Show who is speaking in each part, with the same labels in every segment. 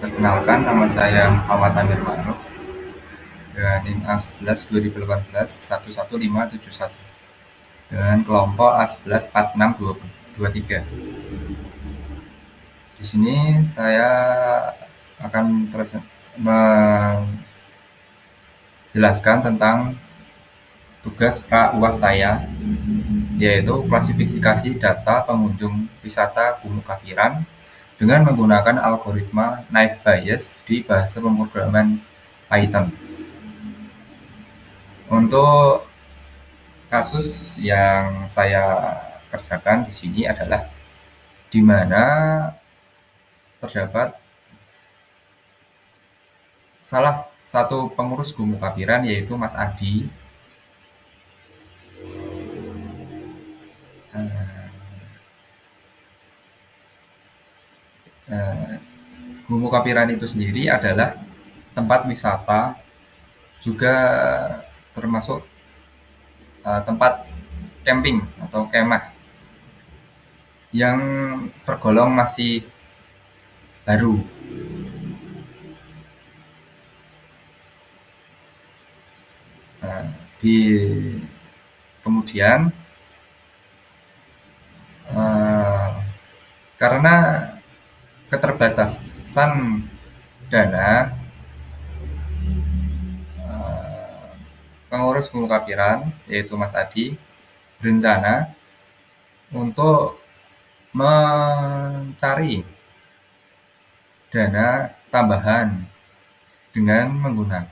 Speaker 1: Perkenalkan, nama saya Muhammad Amir Ma'ruf dengan NIM A11 2018 11571 dengan kelompok A11 4623. Di sini saya akan menjelaskan tentang tugas pra-UAS saya, yaitu klasifikasi data pengunjung wisata Gunung Kapiran dengan menggunakan algoritma naive Bayes di bahasa pemrograman Python. Untuk kasus yang saya kerjakan di sini adalah di mana terdapat salah satu pengurus Gunung Kapiran, yaitu Mas Adi. Gunung Kapiran itu sendiri adalah tempat wisata, juga termasuk tempat camping atau kemah yang tergolong masih baru. Kemudian karena keterbatasan dana, pengurus Gunung Kapiran, yaitu Mas Adi, berencana untuk mencari dana tambahan dengan menggunakan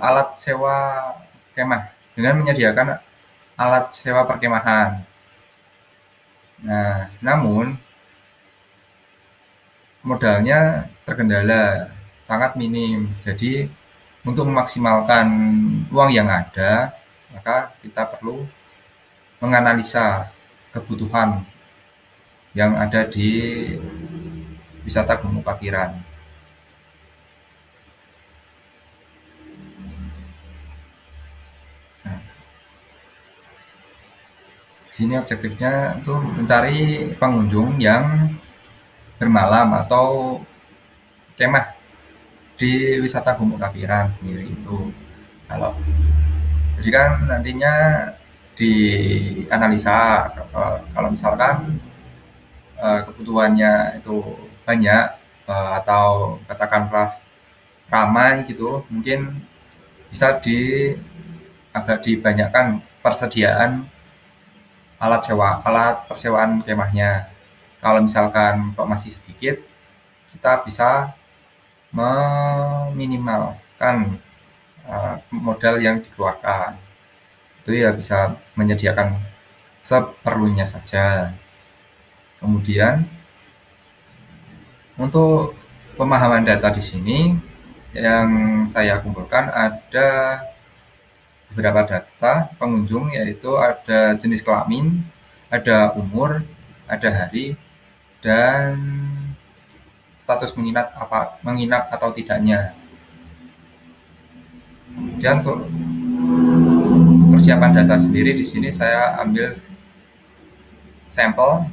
Speaker 1: alat sewa kemah, dengan menyediakan alat sewa perkemahan. Nah, namun modalnya terkendala, sangat minim. Jadi untuk memaksimalkan uang yang ada, maka kita perlu menganalisa kebutuhan yang ada di wisata Gunung Kapiran. Di sini objektifnya untuk mencari pengunjung yang bermalam atau kemah di wisata Gunung Kapiran sendiri itu. Jadi kan nantinya dianalisa, kalau misalkan kebutuhannya itu banyak, atau katakanlah ramai gitu, mungkin bisa agak dibanyakkan persediaan alat persewaan kemahnya. Kalau misalkan kok masih sedikit, kita bisa meminimalkan modal yang dikeluarkan. Itu ya bisa menyediakan seperlunya saja. Kemudian untuk pemahaman data di sini yang saya kumpulkan ada beberapa data pengunjung, yaitu ada jenis kelamin, ada umur, ada hari, dan status menginap atau tidaknya. Kemudian untuk persiapan data sendiri, di sini saya ambil sampel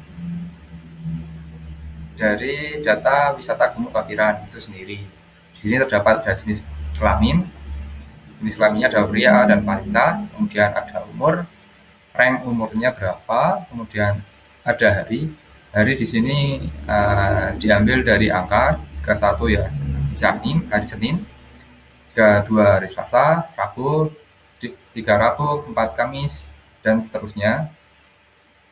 Speaker 1: dari data wisata Gunung Kapiran itu sendiri. Di sini terdapat ada jenis kelamin. Jenis kelaminnya ada pria dan wanita, kemudian ada umur, rank umurnya berapa, kemudian ada hari. Hari di sini diambil dari angka 31 ya, hari Senin, 32 hari Selasa, Rabu, 3 Rabu, 4 Kamis, dan seterusnya.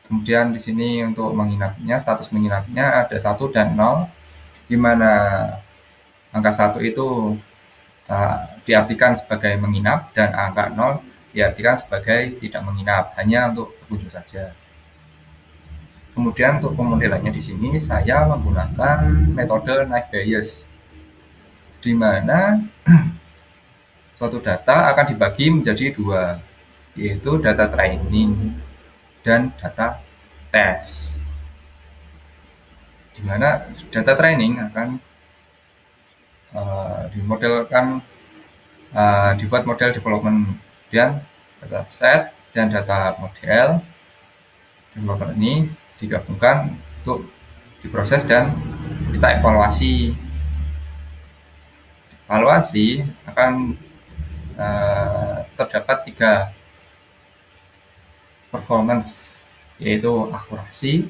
Speaker 1: Kemudian di sini untuk menginapnya, status menginapnya ada 1 dan 0, di mana angka 1 itu diartikan sebagai menginap, dan angka 0 diartikan sebagai tidak menginap, hanya untuk berkunjung saja. Kemudian untuk pemodelannya di sini saya menggunakan metode naive Bayes, di mana suatu data akan dibagi menjadi dua, yaitu data training dan data test. Di mana data training akan dibuat model development, dan data set dan data model developer ini digabungkan untuk diproses dan kita evaluasi. Evaluasi akan terdapat 3 performance, yaitu akurasi,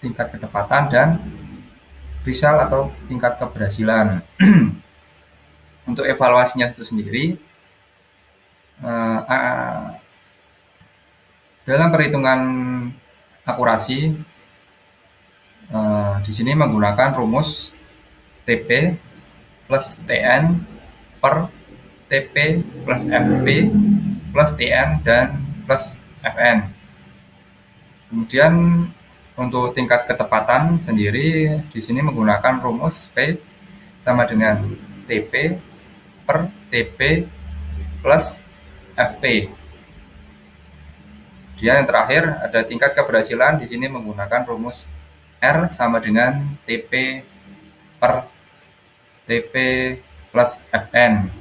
Speaker 1: tingkat ketepatan, dan result atau tingkat keberhasilan. Untuk evaluasinya itu sendiri, dalam perhitungan akurasi, di sini menggunakan rumus TP plus TN per TP plus FP plus TN dan plus FN. Kemudian untuk tingkat ketepatan sendiri di sini menggunakan rumus P sama dengan TP per TP plus FP. Kemudian yang terakhir ada tingkat keberhasilan, di sini menggunakan rumus R sama dengan TP per TP plus FN.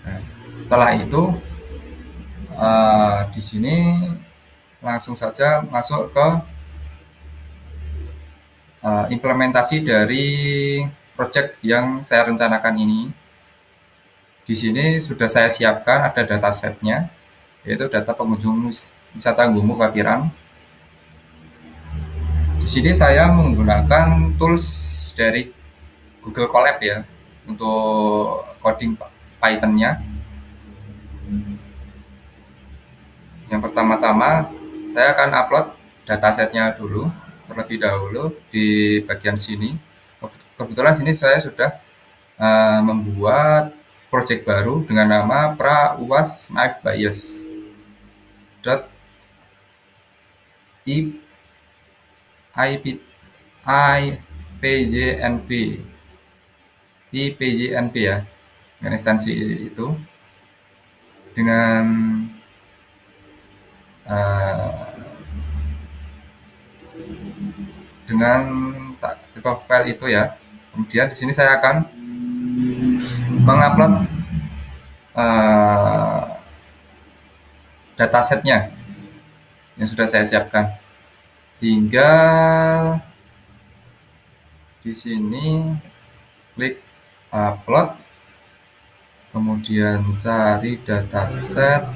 Speaker 1: Nah, setelah itu di sini langsung saja masuk ke implementasi dari project yang saya rencanakan ini. Di sini sudah saya siapkan ada datasetnya, yaitu data pengunjung wisata Gumuk Kapiran. Di sini saya menggunakan tools dari Google Colab ya untuk coding Python-nya. Yang pertama-tama saya akan upload datasetnya dulu terlebih dahulu di bagian sini. Kebetulan sini saya sudah membuat project baru dengan nama pra-uas naif bias ipjnp ya, dengan instansi itu dengan tipe file itu ya. Kemudian di sini saya akan mengupload datasetnya yang sudah saya siapkan. Tinggal di sini klik upload, kemudian cari dataset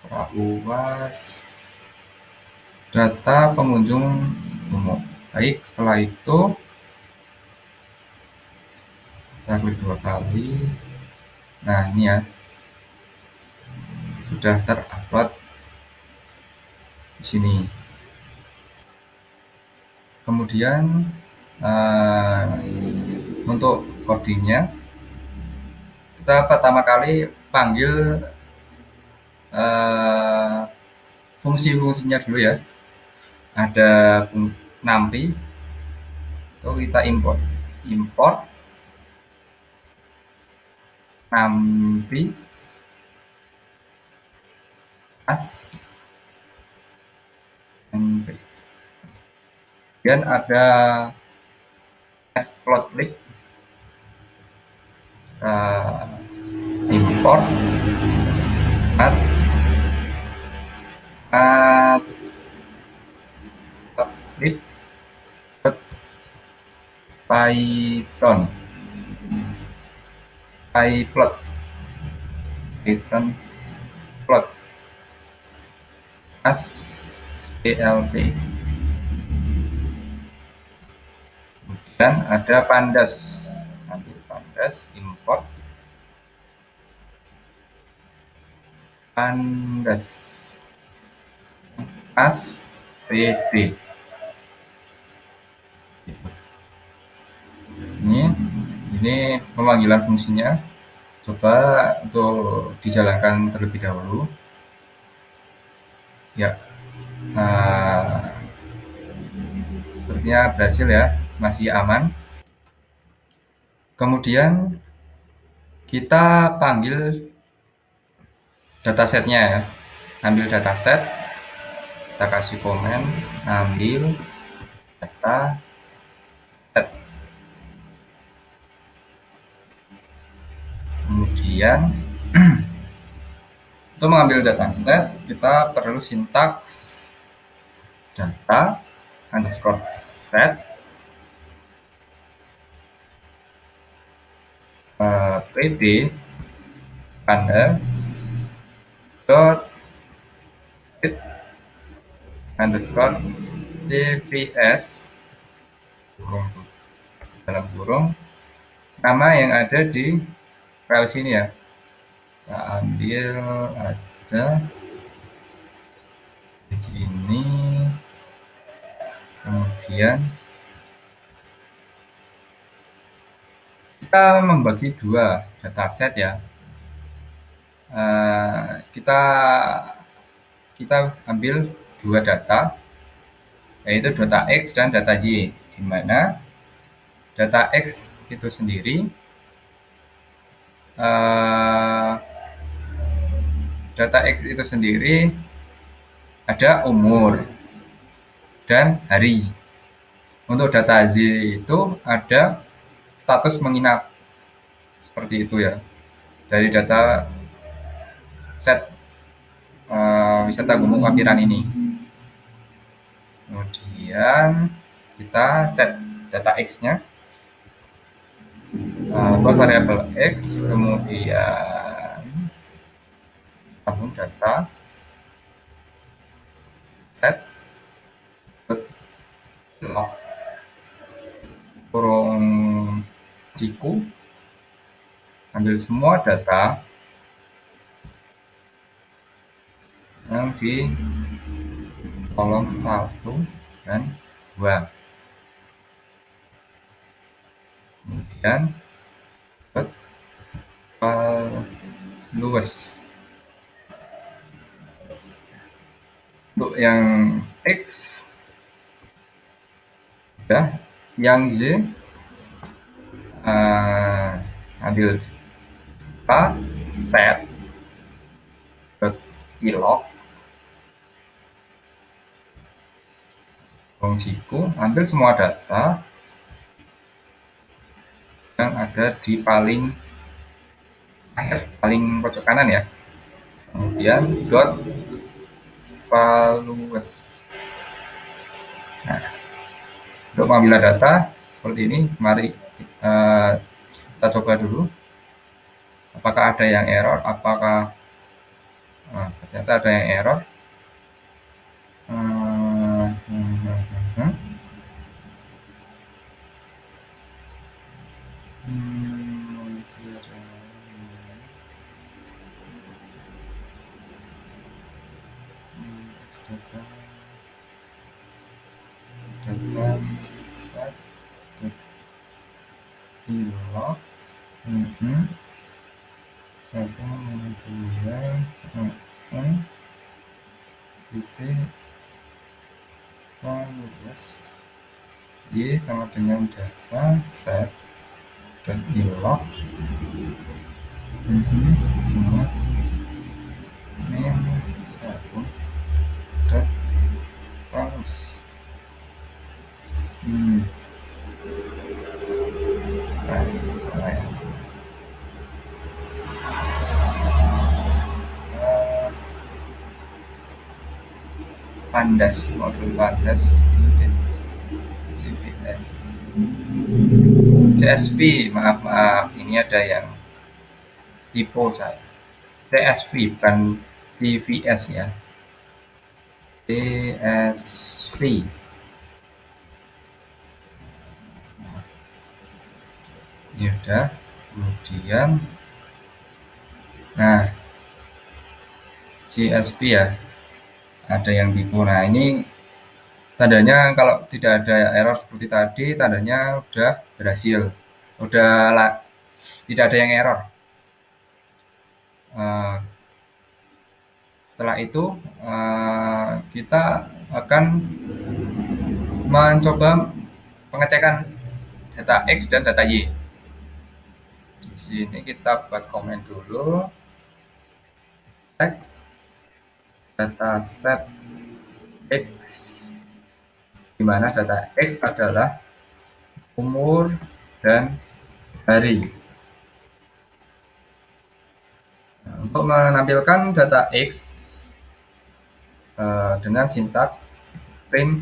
Speaker 1: pra-uas data pengunjung umum. Baik, setelah itu kita klik 2 kali. Nah, ini ya, sudah terupload di sini. Kemudian untuk codingnya, kita pertama kali panggil fungsi-fungsinya dulu ya. Ada nampi, itu kita import nampi as nampi. Kemudian ada matplotlib, import matplotlib Python plot as plt. Kemudian ada pandas, ambil pandas, import pandas as pd. Ini pemanggilan fungsinya. Coba untuk dijalankan terlebih dahulu ya. Sepertinya berhasil ya, masih aman. Kemudian kita panggil datasetnya ya, ambil dataset, kita kasih komen ambil data set. Kemudian Untuk mengambil dataset, kita perlu sintaks data underscore set pd tanda dot it underscore cvs kurung, dalam kurung nama yang ada di file sini ya. Kita ambil aja di sini, kemudian kita membagi dua dataset ya. Kita ambil dua data, yaitu data X dan data Y, di mana data X itu sendiri ada umur dan hari. Untuk data Z itu ada status menginap, seperti itu ya. Dari data set wisata Gumuk Papiran ini. Kemudian kita set data X-nya, close variable X, kemudian tabung data set log kurung siku, ambil semua data yang di kolom 1 dan 2, kemudian file luas. Untuk yang X sudah, yang Z ambil set ilog fungsiku, ambil semua data yang ada di paling akhir, paling pojok kanan ya. Kemudian dot values. Nah, untuk mengambil data seperti ini, mari kita coba dulu apakah ada yang error, ternyata ada yang error. Data set ilog satu kemudian titik values Y sama dengan data set dan ilog min satu dot values. Nah, ini salah ya. Pandas, modul pandas CVS CSV, maaf ini ada yang typo saya, CSV bukan CVS ya, CSV. Ya udah, kemudian nah CSV ya, ada yang typo. Nah, ini tandanya kalau tidak ada error seperti tadi, tandanya udah berhasil, tidak ada yang error. Setelah itu kita akan mencoba pengecekan data X dan data Y. Di sini kita buat komen dulu, cek data set X, di mana data X adalah umur dan hari. Untuk menampilkan data X dengan sintaks print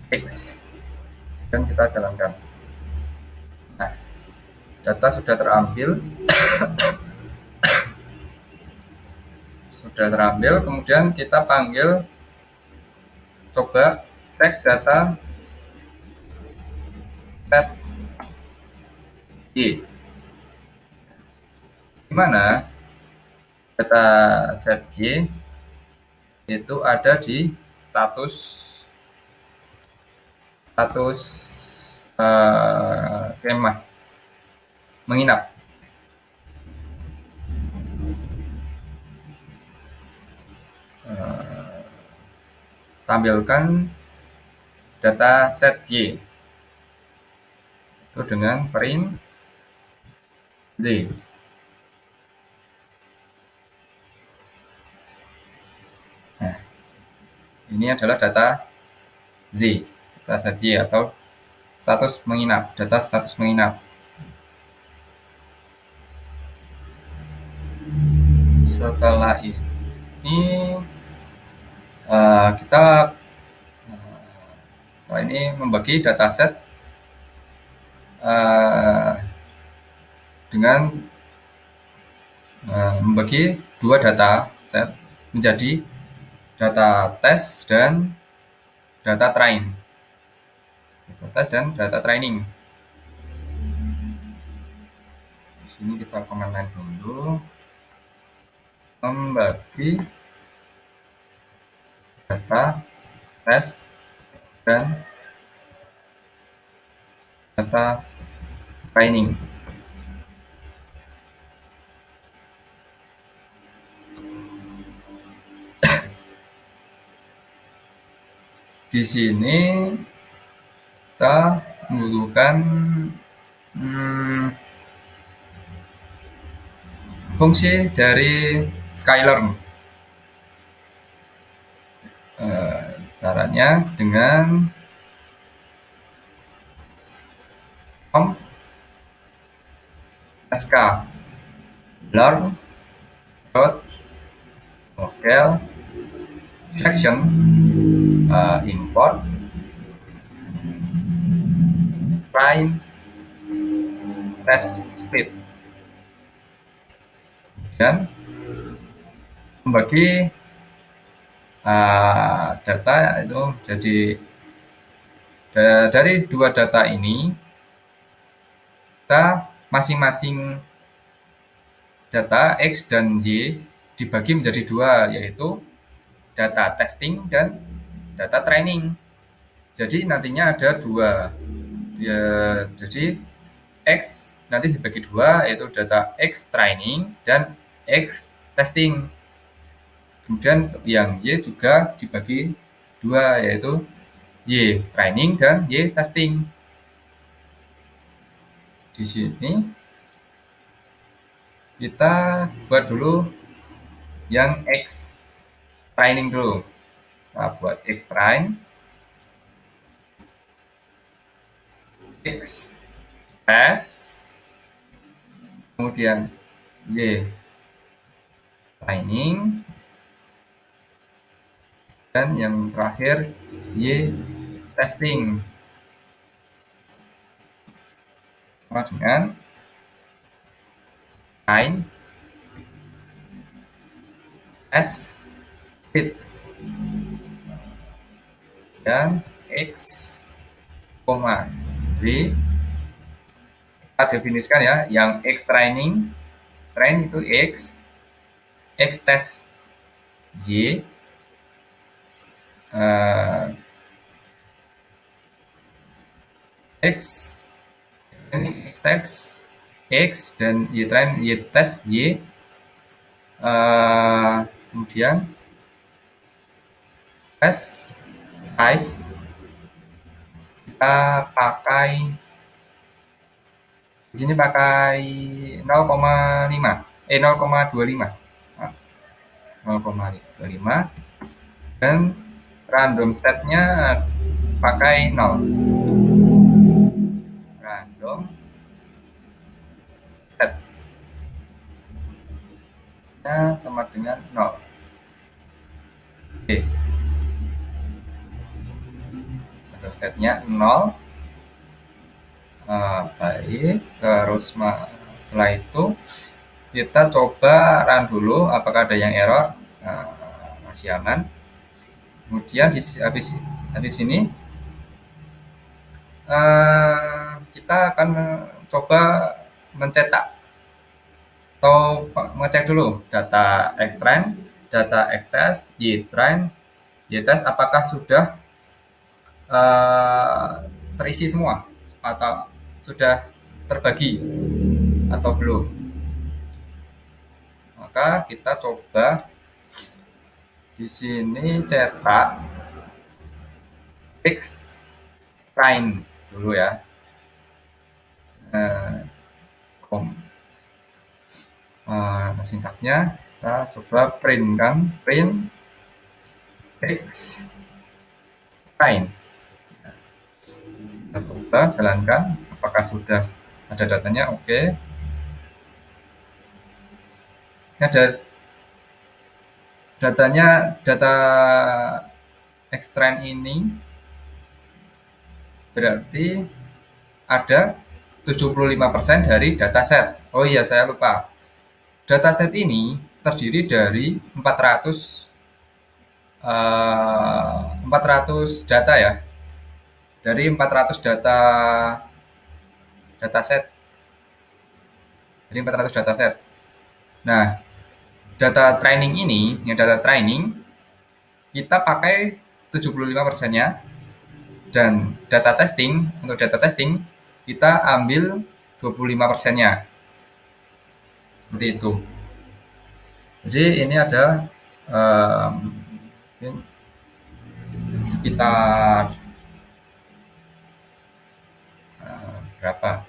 Speaker 1: X, dan kita jalankan. Nah, data sudah terambil, kemudian kita panggil, coba cek data set Y. Dimana data set Y itu ada di status kemah menginap. Tampilkan data set Y itu dengan print D. Nah, ini adalah data Z, data set Y atau status menginap, data status menginap. Setelah ini kita setelah ini membagi dataset dengan membagi dua data set menjadi data tes dan data train. Data tes dan data training. Di sini kita command line dulu, membagi data tes dan data training. Di sini kita membutuhkan fungsi dari Skylearn. Caranya dengan sk learn model section import train test split, dan membagi data itu jadi dari dua data ini kita masing-masing data X dan Y dibagi menjadi dua, yaitu data testing dan data training. Jadi nantinya ada dua ya, jadi X nanti dibagi dua, yaitu data X training dan X testing. Kemudian yang Y juga dibagi dua, yaitu Y training dan Y testing. Di sini kita buat dulu yang X training dulu. Kita buat X train, X test, kemudian Y training, dan yang terakhir Y testing. Sama dengan train S speed dan X, Z. Kita definisikan ya, yang X training, train itu X, X test Y, X test X, dan Y train Y test Y. Kemudian test size kita pakai di sini pakai 0,5 0,25 0,25, dan random setnya pakai 0. Random setnya sama dengan 0. Oke, untuk state-nya 0. Baik, terus setelah itu kita coba run dulu apakah ada yang error. Masih aman. Kemudian habis ini kita akan coba mencetak atau mengecek dulu data extract, data extest, ytrain, ytest apakah sudah terisi semua atau sudah terbagi atau belum. Maka kita coba di sini cetak fix train dulu ya. Sintaknya kita coba print kan, print fix train. Kita coba jalankan apakah sudah ada datanya. Oke. Ini ada datanya, data extract ini berarti ada 75% dari dataset. Oh iya, saya lupa. Dataset ini terdiri dari 400 data ya. Dari 400 dataset. Jadi 400 dataset. Nah, data training ini, yang data training kita pakai 75%-nya, dan data testing, untuk data testing kita ambil 25%-nya. Seperti itu. Jadi ini ada sekitar berapa?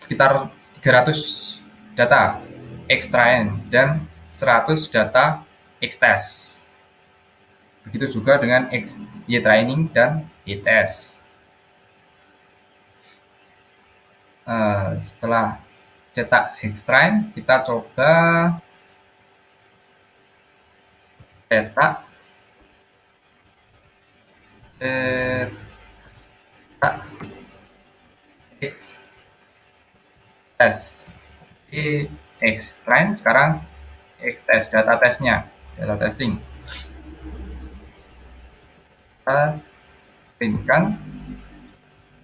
Speaker 1: Sekitar 300 data extract dan 100 data extest. Begitu juga dengan ytraining dan ytest. Setelah cetak extract, kita coba cetak extest. Jadi extract sekarang extest, data testnya, data testing. Kita printkan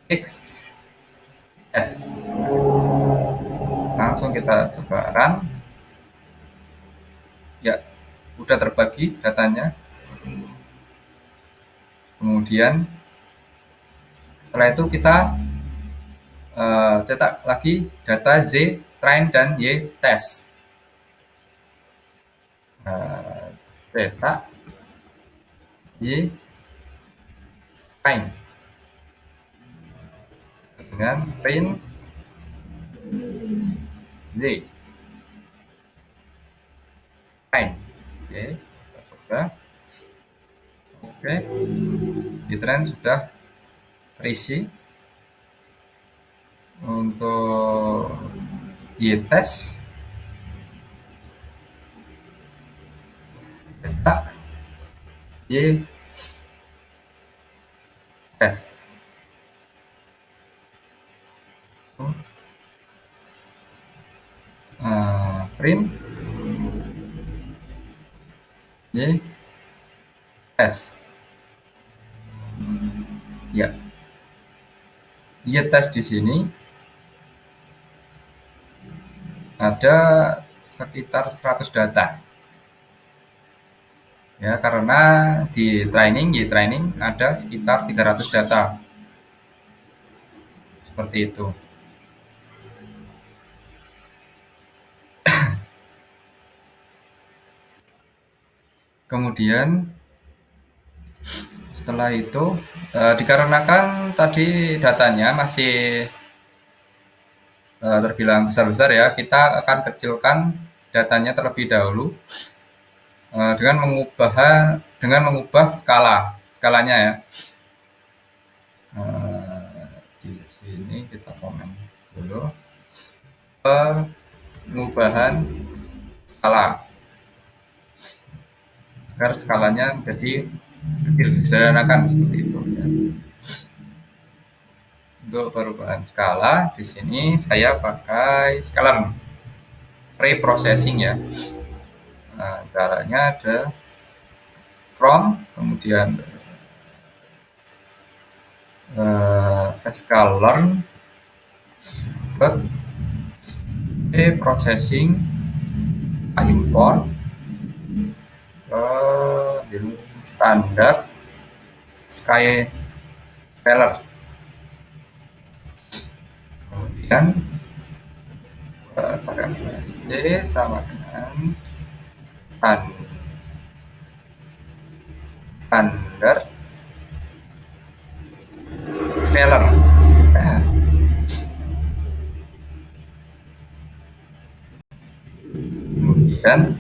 Speaker 1: extest. Langsung kita coba run. Ya, udah terbagi datanya. Kemudian setelah itu kita cetak lagi data z, train, dan y test. Cetak y train dengan print z train. Oke, kita coba. Oke, y train sudah terisi. Untuk y-test cetak y-test. Print y-test. Ya, y-test di sini ada sekitar 100 data. Ya, karena di y-training ada sekitar 300 data. Seperti itu. Kemudian setelah itu dikarenakan tadi datanya masih terbilang besar-besar ya, kita akan kecilkan datanya terlebih dahulu dengan mengubah skalanya ya. Di sini kita komen dulu pengubahan skala agar skalanya menjadi kecil, sederhanakan seperti itu ya. Untuk perubahan skala di sini saya pakai scalar pre-processing ya. Nah, caranya ada from, kemudian sklearn dot pre-processing import ke standar scalar. Kemudian parameter SD sama dengan standar scalar. Kemudian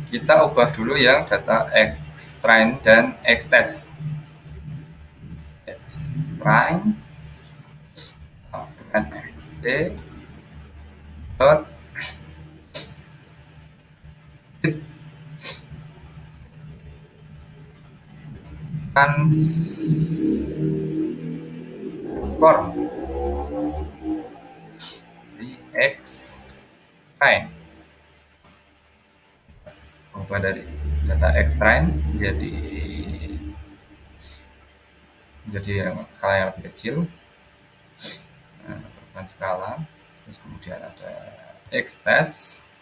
Speaker 1: kita ubah dulu yang data xtrain dan xtest. Xtrain sama dengan xd dot transform di xtrain, ubah dari data xtrain jadi skala yang lebih kecil, perubahan skala. Terus kemudian ada xtest,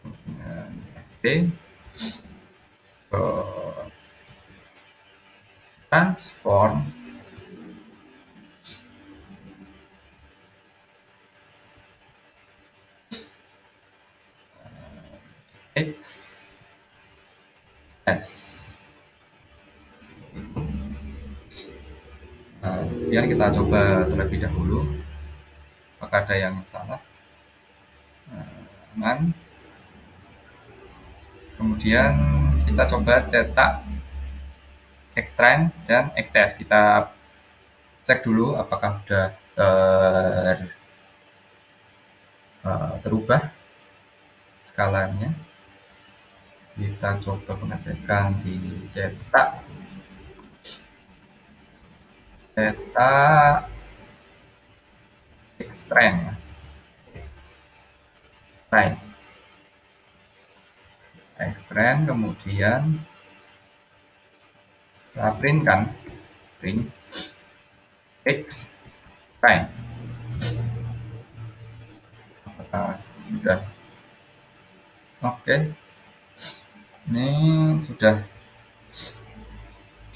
Speaker 1: kemudian xd transform x s. Nah, kemudian kita coba terlebih dahulu apakah ada yang salah. Aman. Kemudian kita coba cetak xtrain dan xtest. Kita cek dulu apakah sudah terubah skalanya. Kita coba pengecekan di cetak xtrain kemudian kita print xtrain. Apakah sudah oke? Ini sudah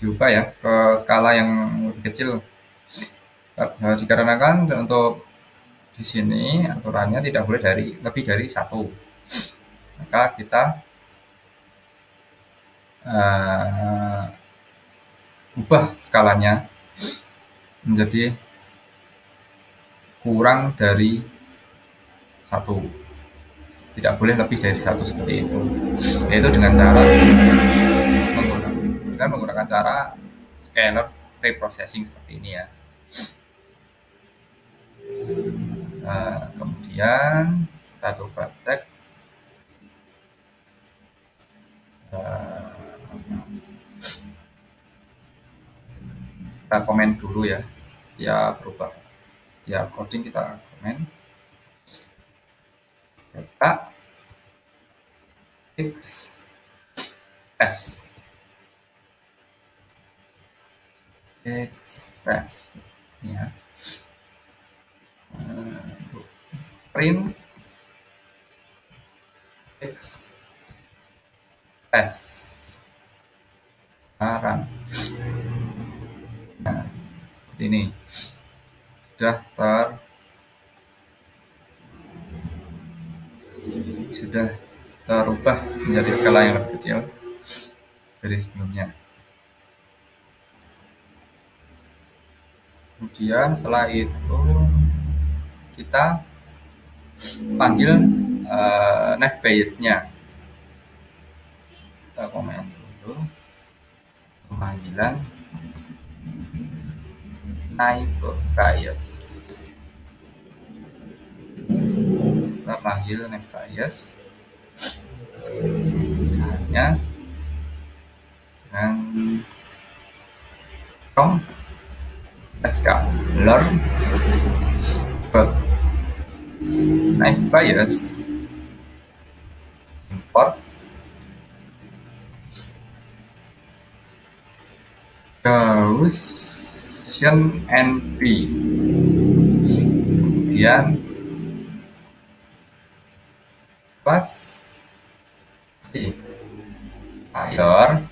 Speaker 1: diubah ya ke skala yang lebih kecil. Dikarenakan untuk di sini aturannya tidak boleh lebih dari 1. Maka kita ubah skalanya menjadi kurang dari 1. Tidak boleh lebih dari 1 seperti itu. Yaitu dengan menggunakan cara scalar pre-processing seperti ini ya. Kemudian kita coba cek kita komen dulu ya setiap coding kita komen data xtest ya. Print xtest run. Nah, seperti ini sudah terubah menjadi skala yang lebih kecil dari sebelumnya. Kemudian setelah itu kita panggil nav bias-nya. Kita komen dulu pemanggilan nav bias. panggil naive Bayes. Caranya dengan from let's go learn but naive Bayes import Gaussian NP, kemudian plus C fire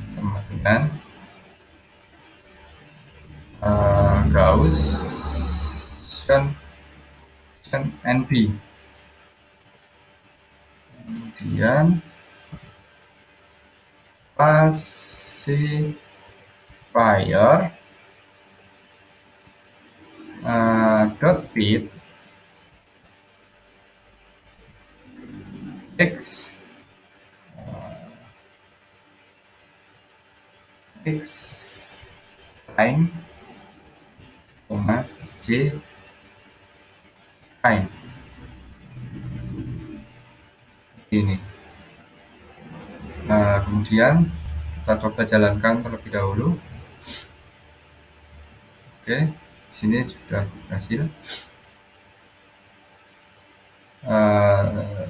Speaker 1: sama dengan Gaussian NP, kemudian pacifier dot fit x time j time ini. Kemudian kita coba jalankan terlebih dahulu. Oke, sini sudah berhasil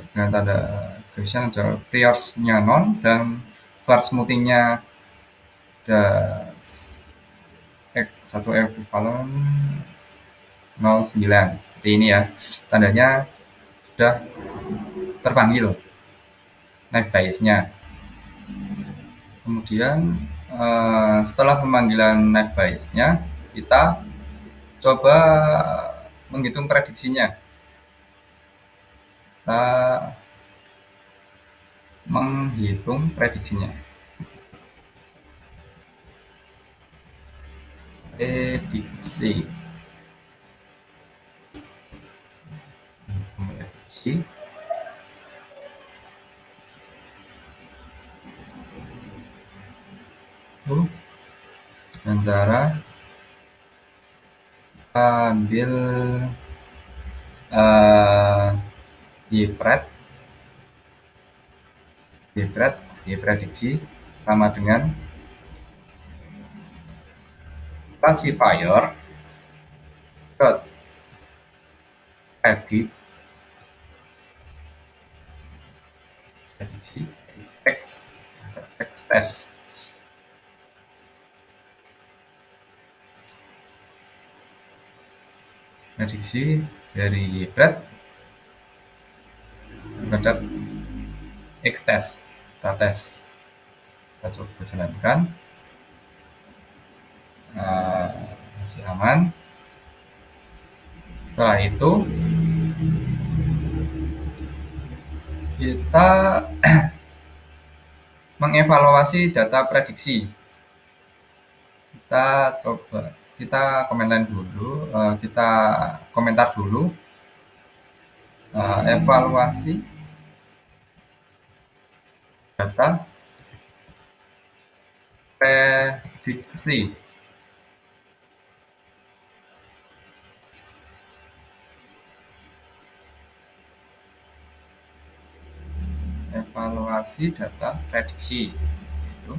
Speaker 1: dengan tanda Gaussian ada priors-nya non dan first smoothing-nya ada satu ekivalen 0,9 seperti ini ya, tandanya sudah terpanggil naive Bayes-nya. Kemudian setelah pemanggilan naive Bayes-nya, kita coba menghitung prediksinya. Kita menghitung prediksinya. Prediksi. Dengan cara ambil diprediksi sama dengan classifier dot edit prediksi text test prediksi dari bread terhadap x-test, kita tes, kita coba jalankan, masih aman. Setelah itu kita mengevaluasi data prediksi. Kita komentar dulu evaluasi data prediksi. Evaluasi data prediksi itu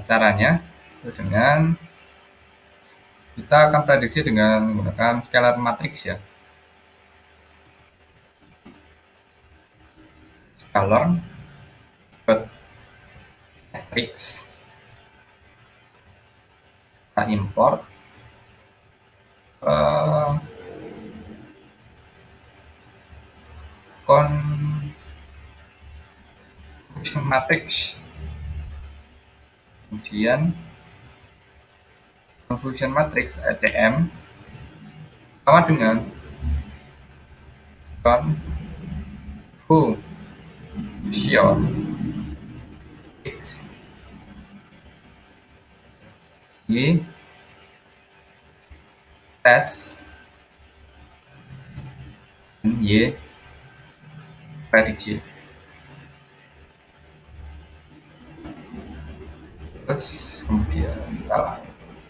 Speaker 1: caranya itu dengan kita akan prediksi dengan menggunakan scalar matrix ya. Scalar matrix, kita import convolution matrix, kemudian convolution matrix ECM sama dengan convolution x y s y prediksi. Terus kemudian kita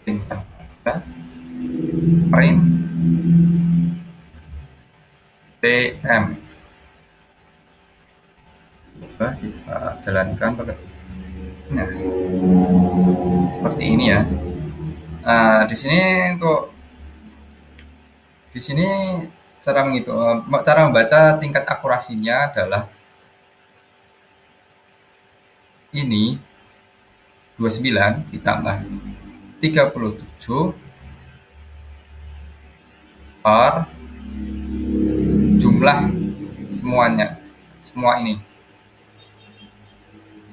Speaker 1: lanjutkan. print TM. Coba kita jalankan pakai, nah, seperti ini ya. Di sini untuk di sini cara membaca tingkat akurasinya adalah ini 29 ditambah 37 per jumlah semuanya, semua ini.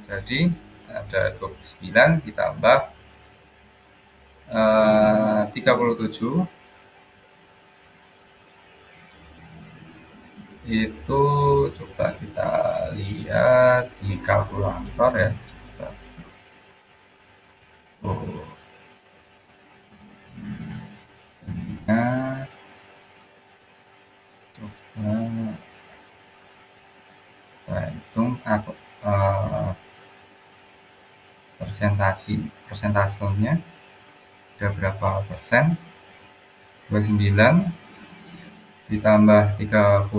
Speaker 1: Jadi ada 29 ditambah 37 itu, coba kita lihat di kalkulator ya. Oh, nah, coba kita hitung persentasenya ada berapa persen. 29 ditambah 37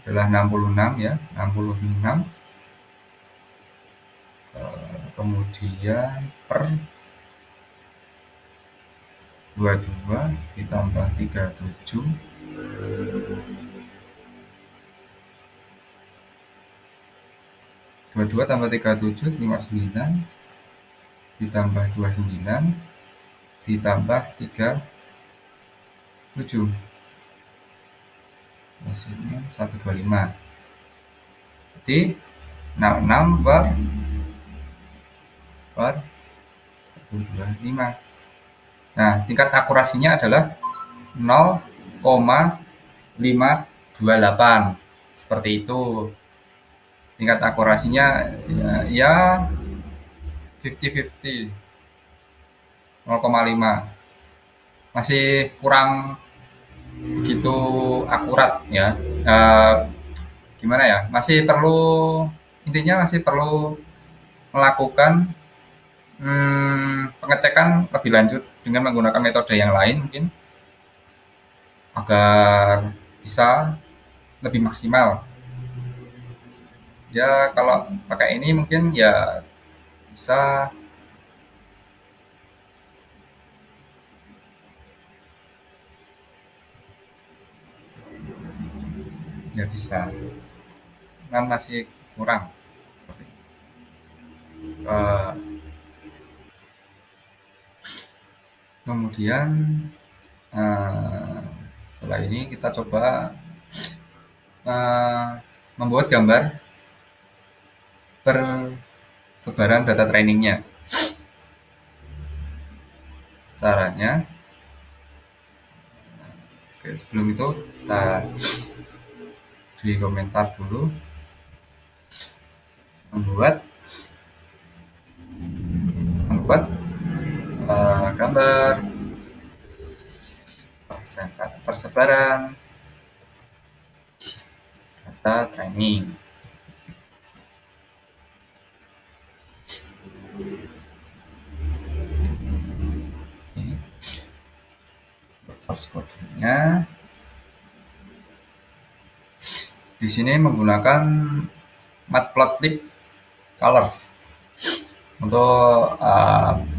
Speaker 1: adalah 66 ya, 66. Kemudian per 22 ditambah 37 22 tambah 37 59 ditambah 29 ditambah 37 hasilnya 125. Jadi 66 per 125. Nah, tingkat akurasinya adalah 0,528. Seperti itu. Tingkat akurasinya ya 50-50. 0,5. Masih kurang begitu akurat ya. Gimana ya? Intinya masih perlu melakukan pengecekan lebih lanjut dengan menggunakan metode yang lain mungkin agar bisa lebih maksimal. Ya kalau pakai ini mungkin ya bisa kan masih kurang seperti itu. Kemudian setelah ini kita coba membuat gambar persebaran data trainingnya. Caranya, oke, sebelum itu kita di komentar dulu membuat gambar persebaran data training. Source code-nya di sini menggunakan Matplotlib Colors untuk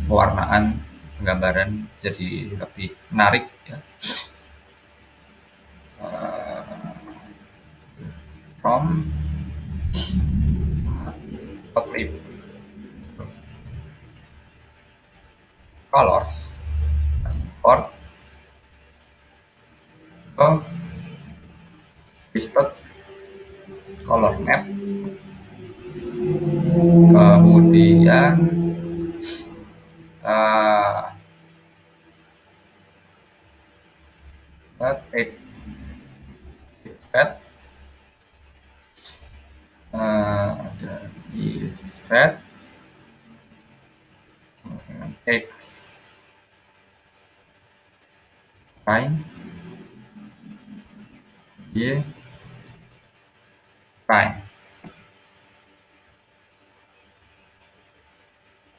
Speaker 1: pewarnaan penggambaran jadi lebih menarik ya. From Matplotlib Colors import ke Pistot color map, kemudian set ada di set X prime Y prime.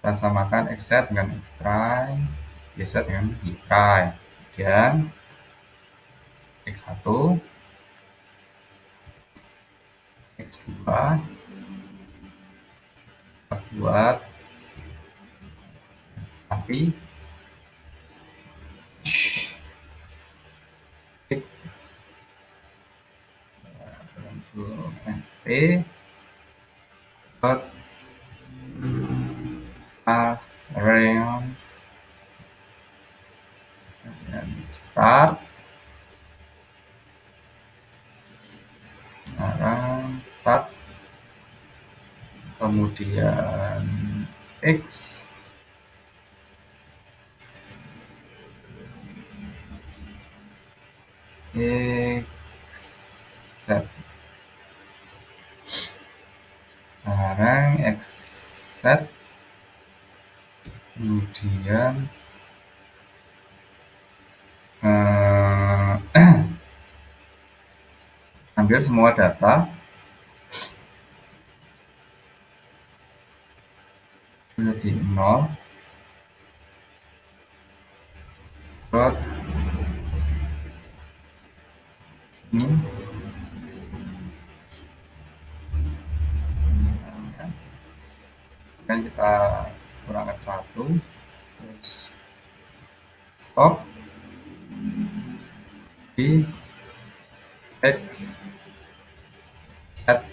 Speaker 1: kita samakan x set dengan x prime, y set dengan y prime. Kemudian x1, x2 kita buat tapi NP dot arrayon dan start start kemudian x set sekarang x set kemudian ambil semua data di 0 dot min kan kita kurangkan 1 terus stop di x set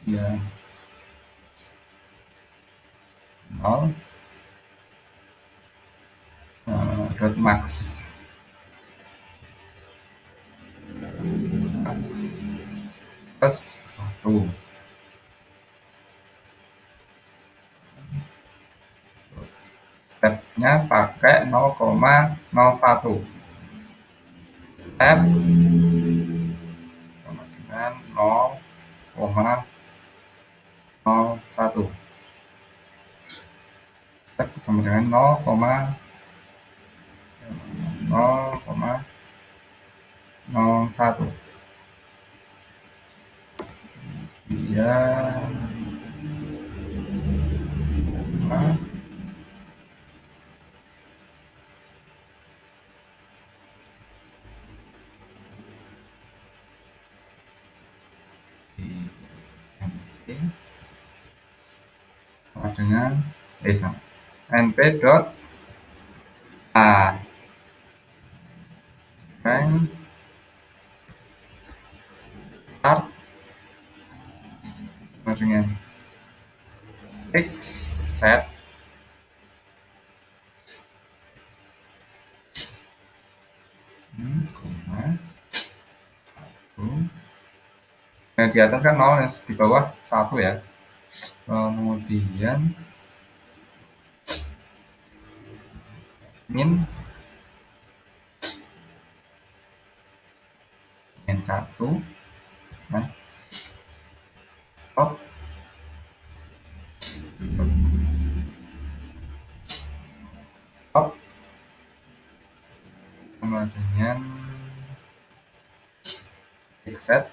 Speaker 1: ya 0 dot max plus 1 stepnya pakai 0,01 step sama dengan 0,01 step sama dengan 0,01 dia sama dengan sama np dot a rank start sama dengan x set yang di atas kan 0, yang di bawah 1 ya. Kemudian min 1 nah, stop sama dengan x set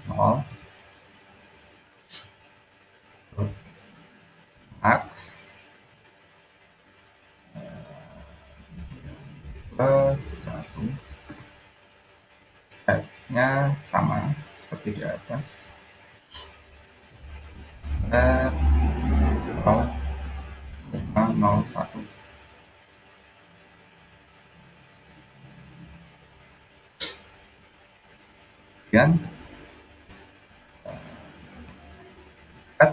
Speaker 1: nol max plus 1 stepnya sama seperti di atas step 0,01 kemudian cut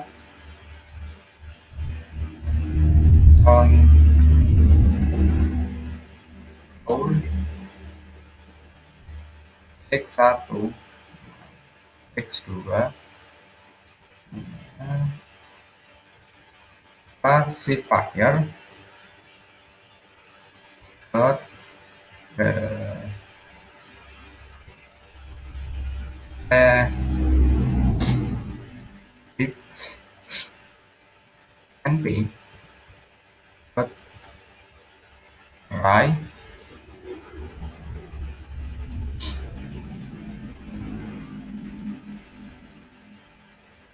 Speaker 1: control x1 x2 classifier dot np dot right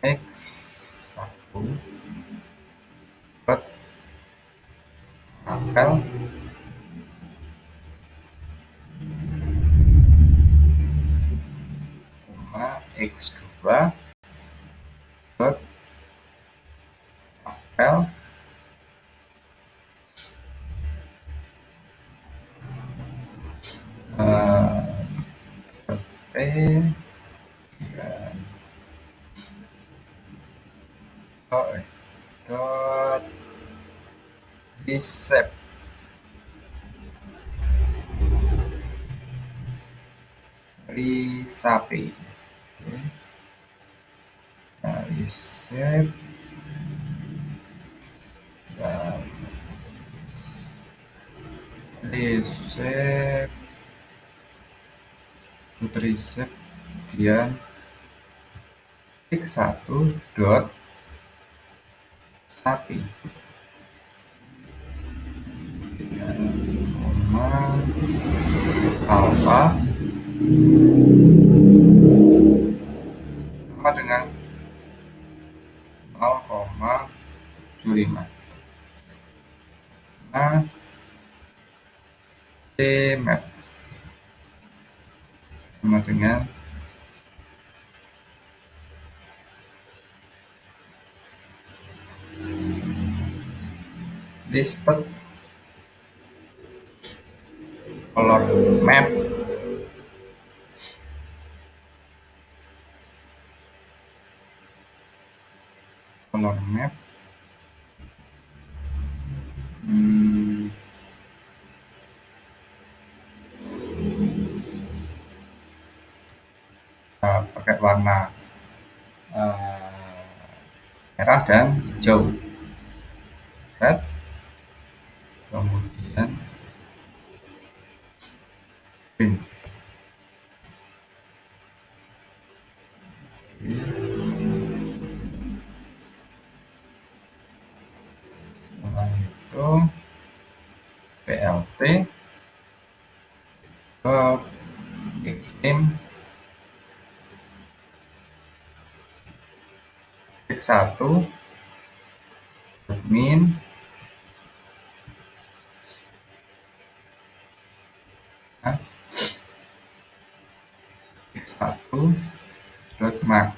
Speaker 1: X1 dot apel X2 dot apel T dot receive receive receive dan receive receive kemudian X1 dot sapi koma alfa sama dengan 0,75. Nah, Tmap sama dengan listed color map pakai warna merah dan hijau, red, kemudian green. Setelah itu plt ke xim x1 min x1 dot max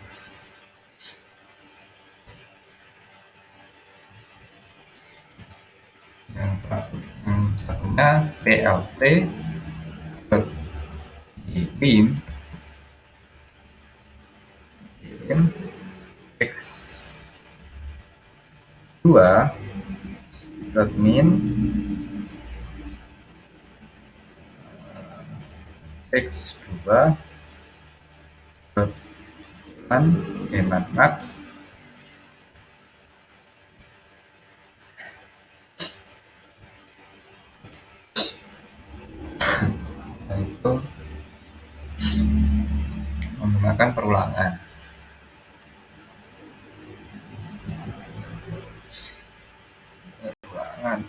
Speaker 1: yang satunya plt dot bin x2 dot min x2 dot max itu menggunakan perulangan.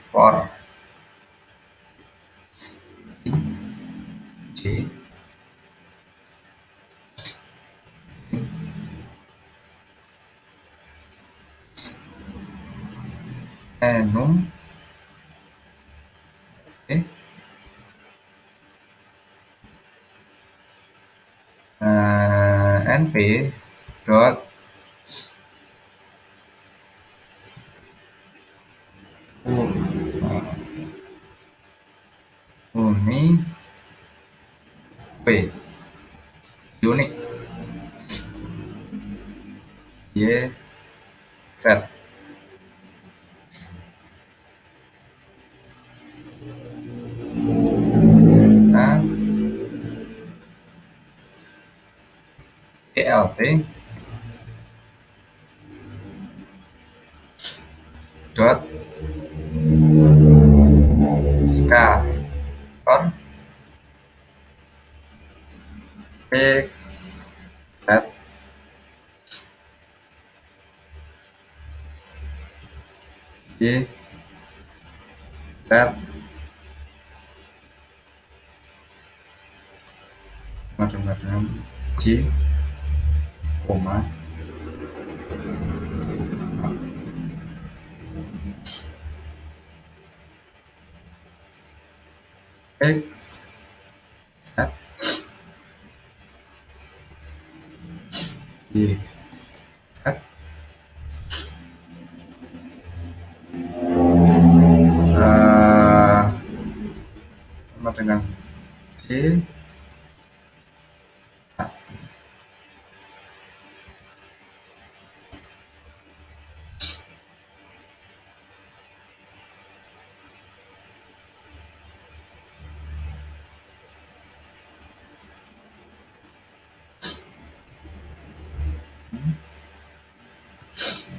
Speaker 1: For J enum np dot uni p unit y set nah ELT dot scalar x set y set macam-macam j koma X Z Y Z sama dengan C 1.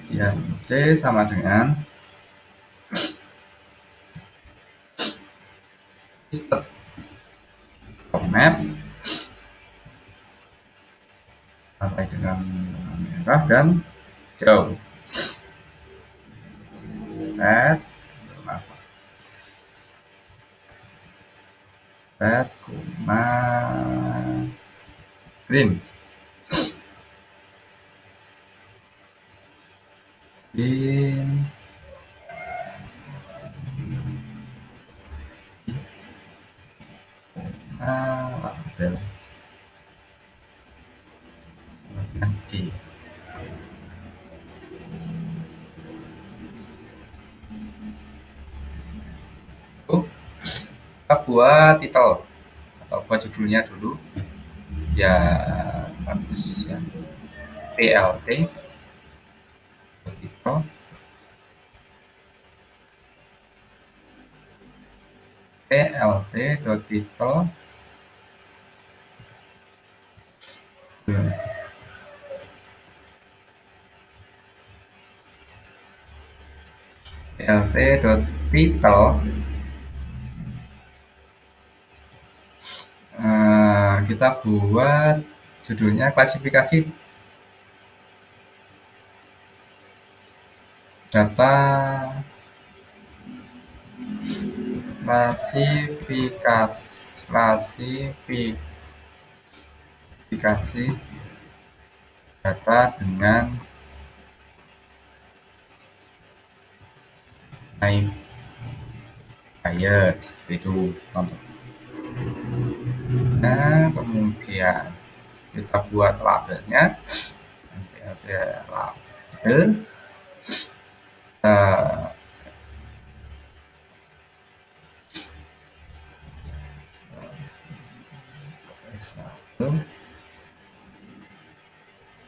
Speaker 1: Ya, C sama dengan step map sampai dengan merah dan jauh. Red, red, green, green, label dengan C. Kita buat title atau buat judulnya dulu ya, bagus ya, PLT title, plt.title plt.title kita buat judulnya klasifikasi data, klasifikasi data dengan high bias, seperti itu contoh. Nah, kemudian kita buat labelnya, label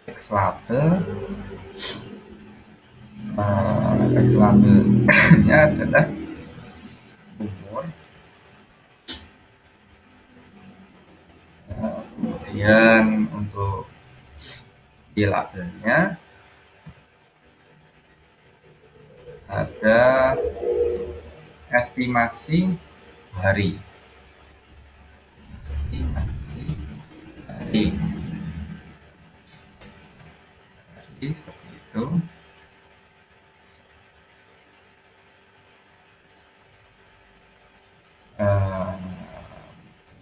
Speaker 1: X labelnya adalah umur, kemudian untuk di labelnya ada estimasi hari, seperti itu.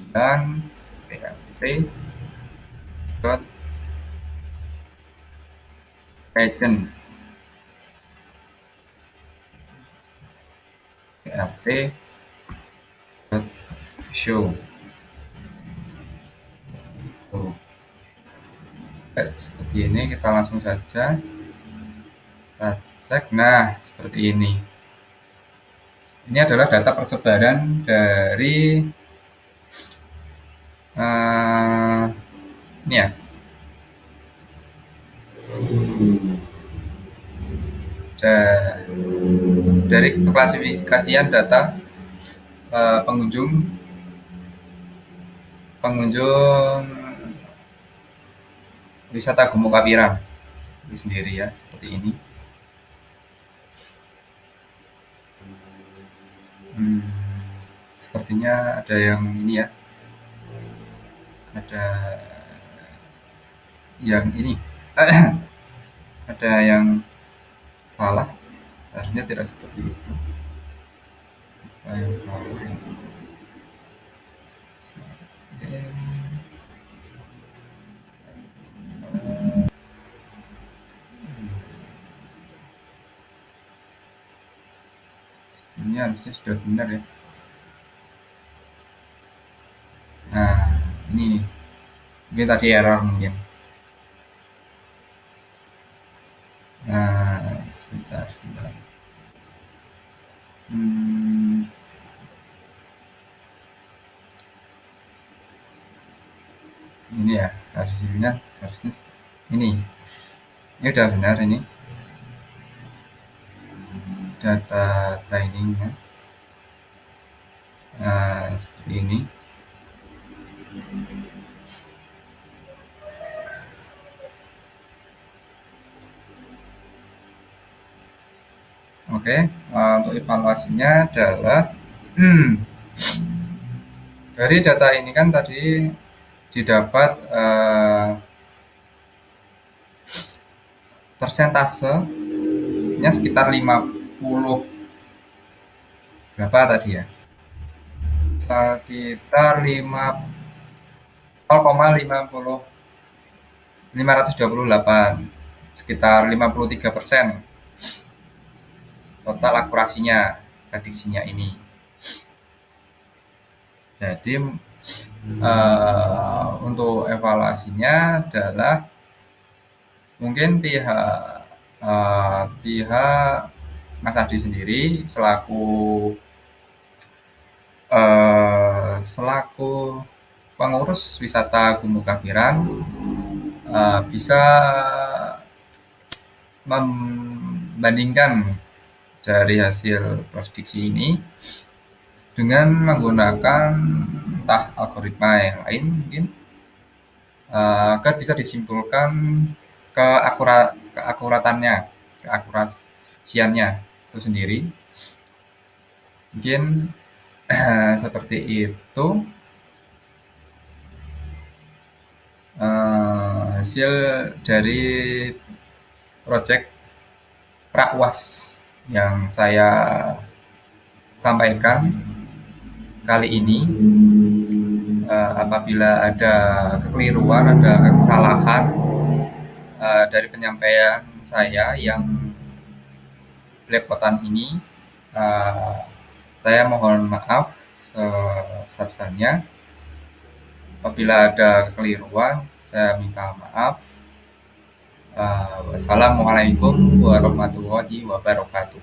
Speaker 1: Dan PLT dot pageant, PLT dot show. Seperti ini, kita langsung saja kita cek. Nah, seperti ini. Ini adalah data persebaran dari ini ya, dari klasifikasian data pengunjung wisata Gumuk Kapiran ini sendiri ya, seperti ini. Sepertinya ada yang ini ya, ada yang ini ada yang salah, seharusnya tidak seperti itu. Ada yang salah. Ini harusnya sudah benar ya. Ini nih, mungkin tadi error mungkin. Nah, sebentar. Hmm, ini ya, hasilnya harusnya ini. Ini udah benar ini data trainingnya. Nah, seperti ini. Oke, untuk evaluasinya adalah dari data ini kan tadi didapat persentasenya sekitar 50 berapa tadi ya? Sekitar 528, sekitar 53% total akurasinya prediksinya ini. Jadi untuk evaluasinya adalah mungkin pihak Mas Adi sendiri selaku pengurus wisata Gunung Kapiran bisa membandingkan dari hasil prediksi ini dengan menggunakan entah algoritma yang lain mungkin agar bisa disimpulkan keakurasiannya itu sendiri. Mungkin seperti itu hasil dari proyek Prakwas yang saya sampaikan kali ini. Apabila ada kekeliruan, ada kesalahan dari penyampaian saya yang belepotan ini, saya mohon maaf sebesar-besarnya. Apabila ada kekeliruan, saya minta maaf. Wassalamualaikum warahmatullahi wabarakatuh.